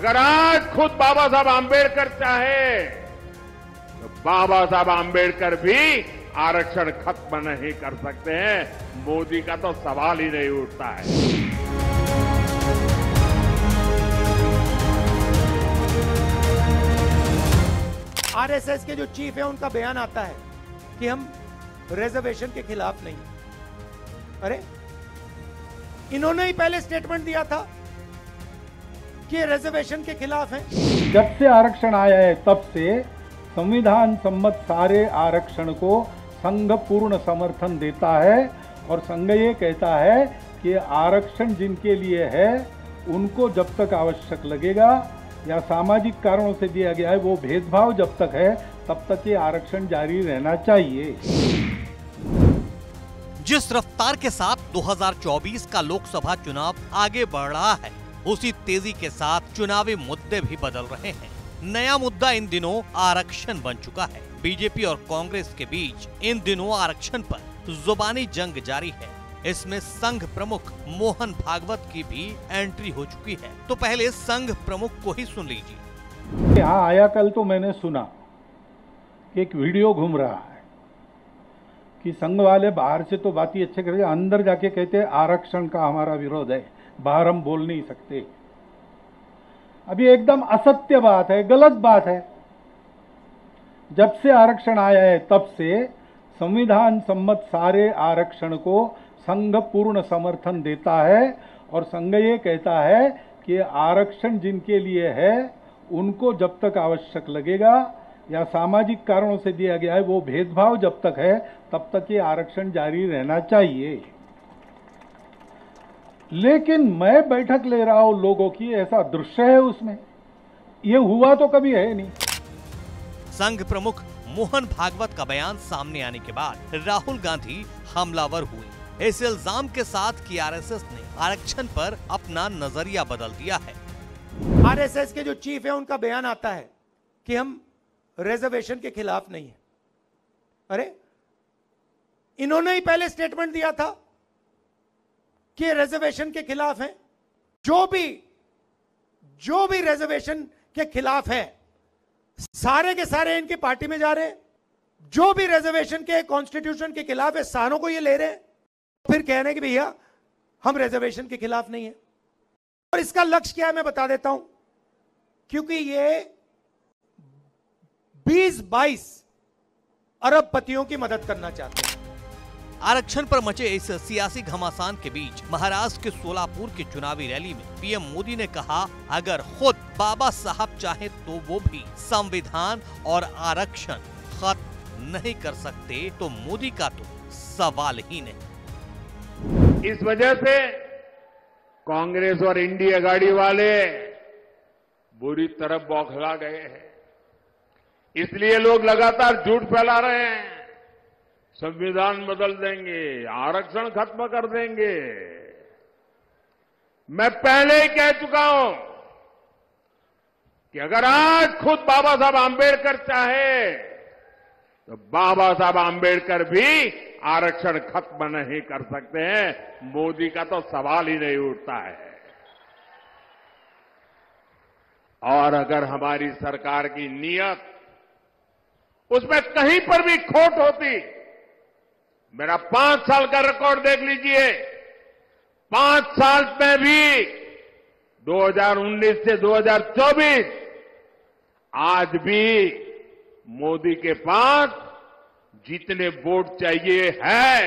अगर आज खुद बाबा साहब आंबेडकर चाहे तो बाबा साहब आंबेडकर भी आरक्षण खत्म नहीं कर सकते हैं। मोदी का तो सवाल ही नहीं उठता है। आरएसएस के जो चीफ है उनका बयान आता है कि हम रिजर्वेशन के खिलाफ नहीं। अरे इन्होंने ही पहले स्टेटमेंट दिया था कि रिजर्वेशन के खिलाफ है। जब से आरक्षण आया है तब से संविधान सम्मत सारे आरक्षण को संघ पूर्ण समर्थन देता है और संघ ये कहता है कि आरक्षण जिनके लिए है उनको जब तक आवश्यक लगेगा या सामाजिक कारणों से दिया गया है वो भेदभाव जब तक है तब तक ये आरक्षण जारी रहना चाहिए। जिस रफ्तार के साथ 2024 का लोकसभा चुनाव आगे बढ़ रहा है उसी तेजी के साथ चुनावी मुद्दे भी बदल रहे हैं। नया मुद्दा इन दिनों आरक्षण बन चुका है। बीजेपी और कांग्रेस के बीच इन दिनों आरक्षण पर जुबानी जंग जारी है। इसमें संघ प्रमुख मोहन भागवत की भी एंट्री हो चुकी है। तो पहले संघ प्रमुख को ही सुन लीजिए। यहाँ आया कल तो मैंने सुना कि एक वीडियो घूम रहा है कि संघ वाले बाहर से तो बात ही अच्छे करते, अंदर जाके कहते हैं आरक्षण का हमारा विरोध है, बाहर हम बोल नहीं सकते। अभी एकदम असत्य बात है, गलत बात है। जब से आरक्षण आया है तब से संविधान सम्मत सारे आरक्षण को संघ पूर्ण समर्थन देता है और संघ ये कहता है कि आरक्षण जिनके लिए है उनको जब तक आवश्यक लगेगा या सामाजिक कारणों से दिया गया है वो भेदभाव जब तक है तब तक ये आरक्षण जारी रहना चाहिए। लेकिन मैं बैठक ले रहा हूं लोगों की, ऐसा दृश्य है उसमें, ये हुआ तो कभी है नहीं। संघ प्रमुख मोहन भागवत का बयान सामने आने के बाद राहुल गांधी हमलावर हुए। इस इल्जाम के साथ कि आरएसएस ने आरक्षण पर अपना नजरिया बदल दिया है। आरएसएस के जो चीफ है उनका बयान आता है कि हम रिजर्वेशन के खिलाफ नहीं है। अरे इन्होंने ही पहले स्टेटमेंट दिया था कि रिजर्वेशन के खिलाफ है। जो भी रिजर्वेशन के खिलाफ है सारे के सारे इनकी पार्टी में जा रहे हैं। जो भी रिजर्वेशन के कॉन्स्टिट्यूशन के खिलाफ है सारों को ये ले रहे हैं, फिर कह रहे हैं कि भैया हम रिजर्वेशन के खिलाफ नहीं है। और इसका लक्ष्य क्या है मैं बता देता हूं, क्योंकि ये 20-22 अरबपतियों की मदद करना चाहते हैं। आरक्षण पर मचे इस सियासी घमासान के बीच महाराष्ट्र के सोलापुर की चुनावी रैली में पीएम मोदी ने कहा, अगर खुद बाबा साहब चाहे तो वो भी संविधान और आरक्षण खत्म नहीं कर सकते, तो मोदी का तो सवाल ही नहीं। इस वजह से कांग्रेस और इंडिया गाड़ी वाले बुरी तरह बौखला गए हैं। इसलिए लोग लगातार झूठ फैला रहे हैं, संविधान बदल देंगे, आरक्षण खत्म कर देंगे। मैं पहले ही कह चुका हूं कि अगर आज खुद बाबा साहब आंबेडकर चाहे तो बाबा साहब आंबेडकर भी आरक्षण खत्म नहीं कर सकते हैं। मोदी का तो सवाल ही नहीं उठता है। और अगर हमारी सरकार की नीयत उसमें कहीं पर भी खोट होती, मेरा 5 साल का रिकॉर्ड देख लीजिए, 5 साल में भी 2019 से 2024 आज भी मोदी के पास जितने वोट चाहिए है,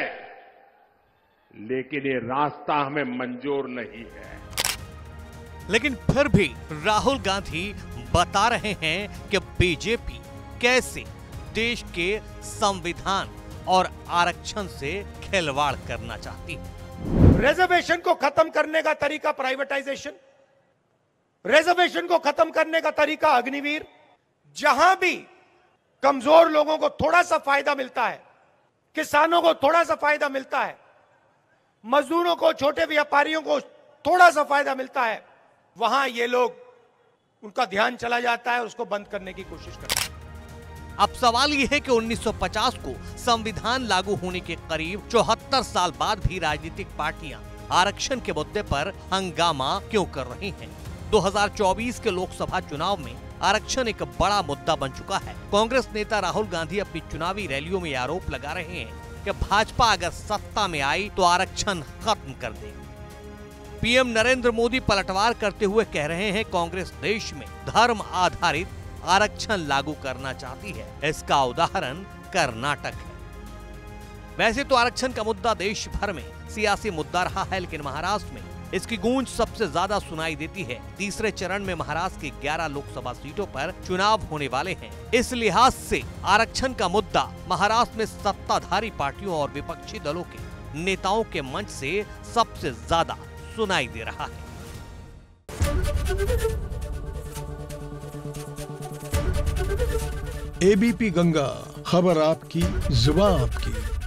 लेकिन ये रास्ता हमें मंजूर नहीं है। लेकिन फिर भी राहुल गांधी बता रहे हैं कि बीजेपी कैसे देश के संविधान और आरक्षण से खिलवाड़ करना चाहती है। रिजर्वेशन को खत्म करने का तरीका प्राइवेटाइजेशन, रिजर्वेशन को खत्म करने का तरीका अग्निवीर। जहां भी कमजोर लोगों को थोड़ा सा फायदा मिलता है, किसानों को थोड़ा सा फायदा मिलता है, मजदूरों को, छोटे व्यापारियों को थोड़ा सा फायदा मिलता है, वहां ये लोग, उनका ध्यान चला जाता है, उसको बंद करने की कोशिश करते हैं। अब सवाल यह है कि 1950 को संविधान लागू होने के करीब 74 साल बाद भी राजनीतिक पार्टियां आरक्षण के मुद्दे पर हंगामा क्यों कर रही हैं? 2024 के लोकसभा चुनाव में आरक्षण एक बड़ा मुद्दा बन चुका है। कांग्रेस नेता राहुल गांधी अपनी चुनावी रैलियों में आरोप लगा रहे हैं कि भाजपा अगर सत्ता में आई तो आरक्षण खत्म कर देगी। पीएम नरेंद्र मोदी पलटवार करते हुए कह रहे हैं कांग्रेस देश में धर्म आधारित आरक्षण लागू करना चाहती है। इसका उदाहरण कर्नाटक है। वैसे तो आरक्षण का मुद्दा देश भर में सियासी मुद्दा रहा है, लेकिन महाराष्ट्र में इसकी गूंज सबसे ज्यादा सुनाई देती है। तीसरे चरण में महाराष्ट्र की 11 लोकसभा सीटों पर चुनाव होने वाले हैं। इस लिहाज से आरक्षण का मुद्दा महाराष्ट्र में सत्ताधारी पार्टियों और विपक्षी दलों के नेताओं के मंच से सबसे ज्यादा सुनाई दे रहा है। एबीपी गंगा, खबर आपकी, जुबान आपकी।